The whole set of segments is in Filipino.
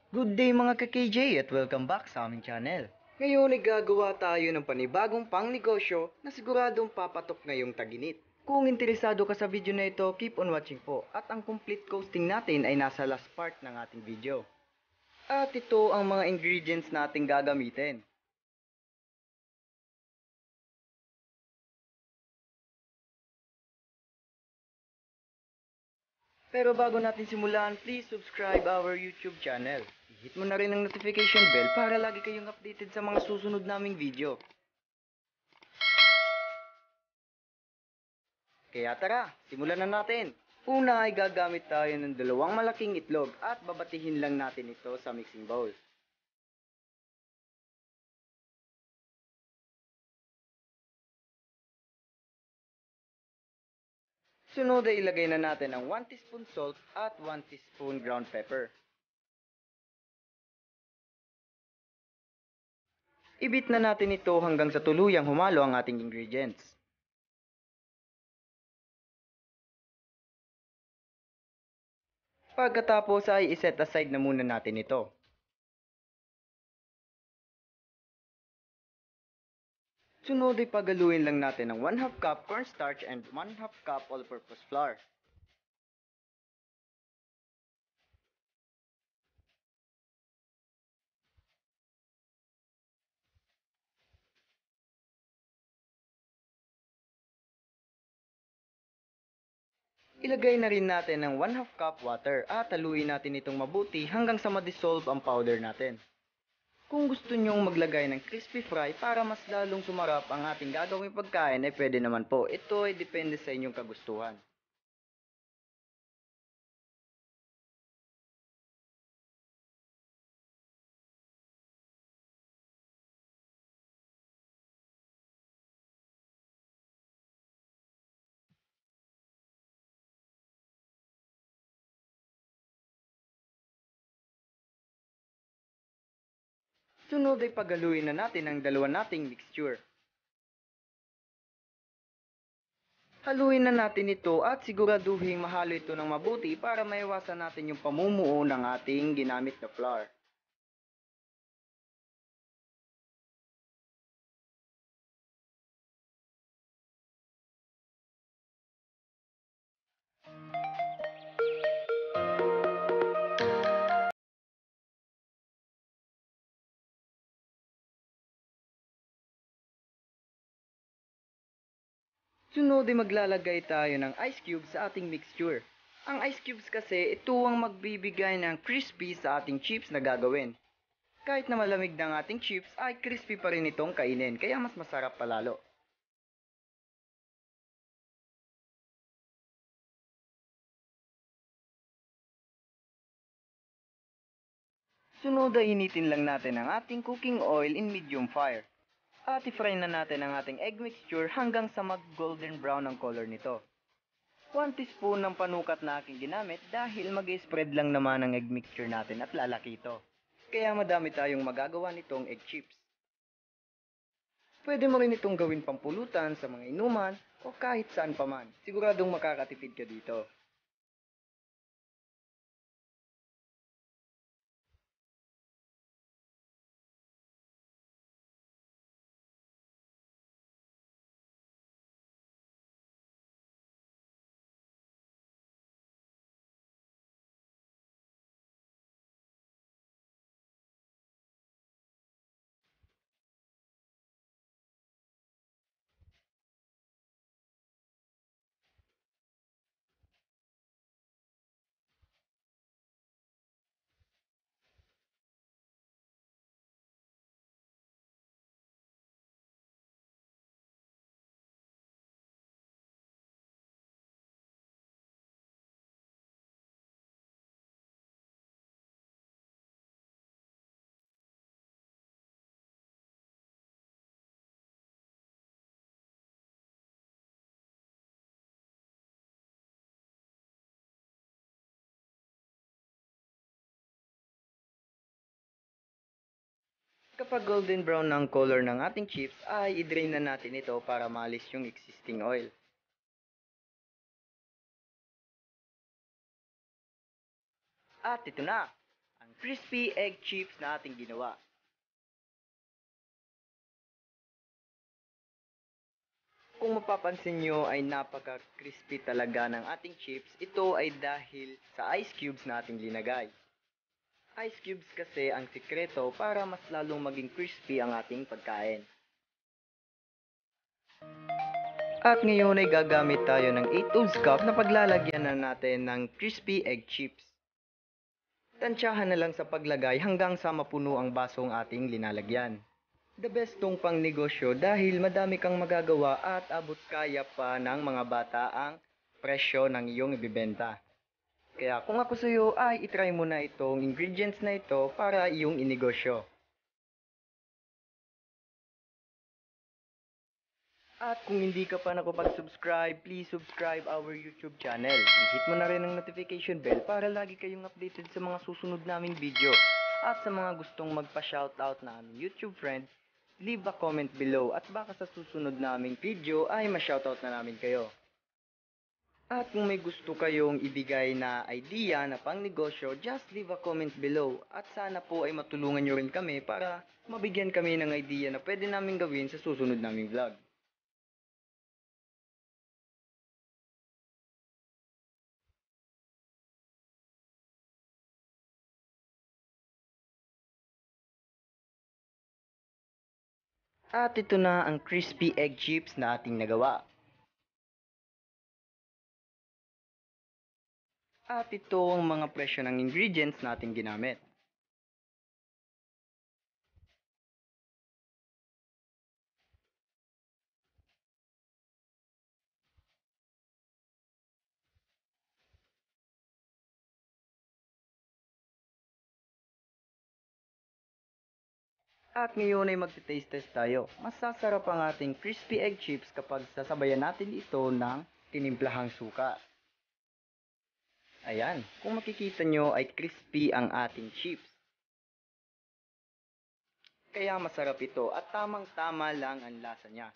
Good day mga ka-KJ at welcome back sa aming channel. Ngayon ay gagawa tayo ng panibagong pangnegosyo na siguradong papatok ngayong taginit. Kung interesado ka sa video na ito, keep on watching po at ang complete costing natin ay nasa last part ng ating video. At ito ang mga ingredients nating gagamitin. Pero bago natin simulan, please subscribe our YouTube channel. I-hit mo na rin ang notification bell para lagi kayong updated sa mga susunod naming video. Kaya tara, simulan na natin. Una ay gagamit tayo ng dalawang malaking itlog at babatihin lang natin ito sa mixing bowl. Sunod ay ilagay na natin ang 1 teaspoon salt at 1 teaspoon ground pepper. Ibit na natin ito hanggang sa tuluyang humalo ang ating ingredients. Pagkatapos ay iset aside na muna natin ito. Sunod ay pagaluin lang natin ang 1/2 cup cornstarch and 1/2 cup all-purpose flour. Ilagay na rin natin ang 1/2 cup water at haluin natin itong mabuti hanggang sa ma-dissolve ang powder natin. Kung gusto nyong maglagay ng crispy fry para mas lalong sumarap ang ating gagawing pagkain ay pwede naman po. Ito ay depende sa inyong kagustuhan. Sunod ay pagaluin na natin ang dalawa nating mixture. Haluin na natin ito at siguraduhin mahalo ito ng mabuti para maiwasan natin yung pamumuo ng ating ginamit na flour. Sunod ay maglalagay tayo ng ice cubes sa ating mixture. Ang ice cubes kasi ito ang magbibigay ng crispy sa ating chips na gagawin. Kahit na malamig ng ating chips ay crispy pa rin itong kainin kaya mas masarap palalo. Sunod ay initin lang natin ang ating cooking oil in medium fire. At i-fry na natin ang ating egg mixture hanggang sa mag-golden brown ang color nito. 1 teaspoon ng panukat na aking ginamit dahil mag-spread lang naman ang egg mixture natin at lalaki ito. Kaya madami tayong magagawa nitong egg chips. Pwede mo rin itong gawin pampulutan sa mga inuman o kahit saan paman. Siguradong makakatipid ka dito. Kapag golden brown na ang color ng ating chips ay i-drain na natin ito para maalis yung existing oil. At ito na, ang crispy egg chips na ating ginawa. Kung mapapansin nyo ay napaka-crispy talaga ng ating chips, ito ay dahil sa ice cubes na ating linagay. Ice cubes kasi ang sikreto para mas lalong maging crispy ang ating pagkain. At ngayon ay gagamit tayo ng 8/2 cup na paglalagyan na natin ng crispy egg chips. Tansyahan na lang sa paglagay hanggang sa mapuno ang basong ating linalagyan. The best tong pang negosyo dahil madami kang magagawa at abot kaya pa ng mga bata ang presyo ng iyong ibibenta. Kaya kung ako sa iyo ay itry mo na itong ingredients na ito para iyong inegosyo. At kung hindi ka pa nakapag-subscribe, please subscribe our YouTube channel. I-hit mo na rin ang notification bell para lagi kayong updated sa mga susunod naming video. At sa mga gustong magpa-shoutout na aming YouTube friend, leave a comment below at baka sa susunod naming video ay ma-shoutout na namin kayo. At kung may gusto kayong ibigay na idea na pang negosyo, just leave a comment below. At sana po ay matulungan nyo rin kami para mabigyan kami ng idea na pwede namin gawin sa susunod naming vlog. At ito na ang crispy egg chips na ating nagawa. At ito ang mga presyo ng ingredients na ating ginamit. At ngayon ay magte-taste test tayo. Masasarap ang ating crispy egg chips kapag sasabayan natin ito ng tinimplahang suka. Ayan, kung makikita nyo ay crispy ang ating chips. Kaya masarap ito at tamang-tama lang ang lasa niya.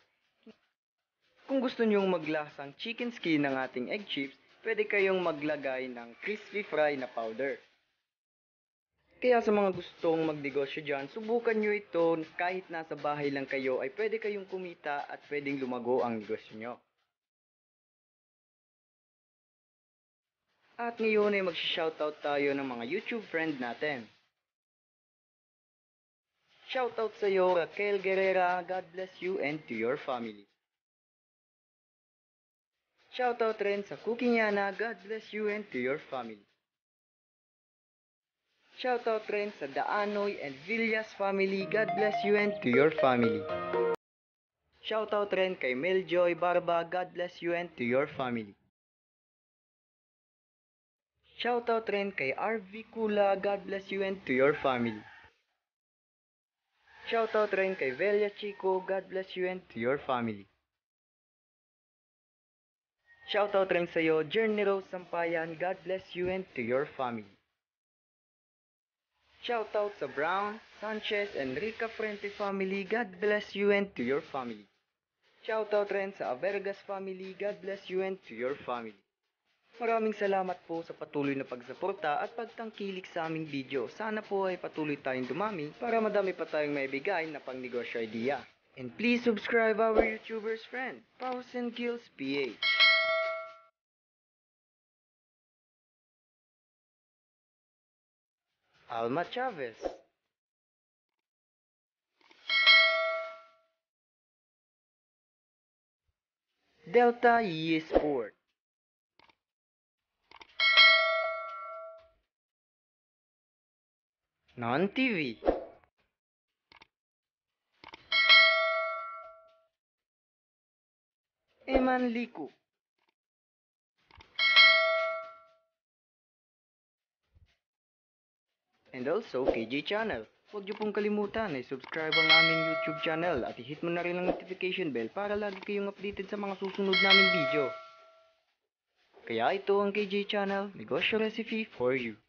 Kung gusto nyong maglasang chicken skin ng ating egg chips, pwede kayong maglagay ng crispy fry na powder. Kaya sa mga gustong magnegosyo dyan, subukan nyo ito kahit nasa bahay lang kayo ay pwede kayong kumita at pwedeng lumago ang negosyo nyo. At ngayon ay mag-shoutout tayo ng mga YouTube friend natin. Shoutout sa iyo, Raquel Guerrera, God bless you and to your family. Shoutout rin sa Cooking Yana, God bless you and to your family. Shoutout rin sa Daanoy and Villas family, God bless you and to your family. Shoutout rin kay Meljoy Barba, God bless you and to your family. Shoutout rin kay RV Kula, God bless you and to your family. Shoutout rin kay Velia Chico, God bless you and to your family. Shoutout rin sa iyo, Journey Rose Sampayan, God bless you and to your family. Shoutout sa Brown, Sanchez, and Rica Frente family, God bless you and to your family. Shoutout rin sa Avergas family, God bless you and to your family. Maraming salamat po sa patuloy na pagsuporta at pagtangkilik sa aming video. Sana po ay patuloy tayong dumami para madami pa tayong maibigay na pang negosyo idea. And please subscribe our YouTubers friend, Paus and Gills PH. Alma Chavez, Delta Yi Sport, Non TV, Eman Liku, and also KJ Channel. Huwag niyo pong kalimutan ay subscribe ang aming YouTube channel at i-hit mo na rin ang notification bell para lagi kayong updated sa mga susunod naming video. Kaya ito ang KJ Channel, Negosyo Recipe for You.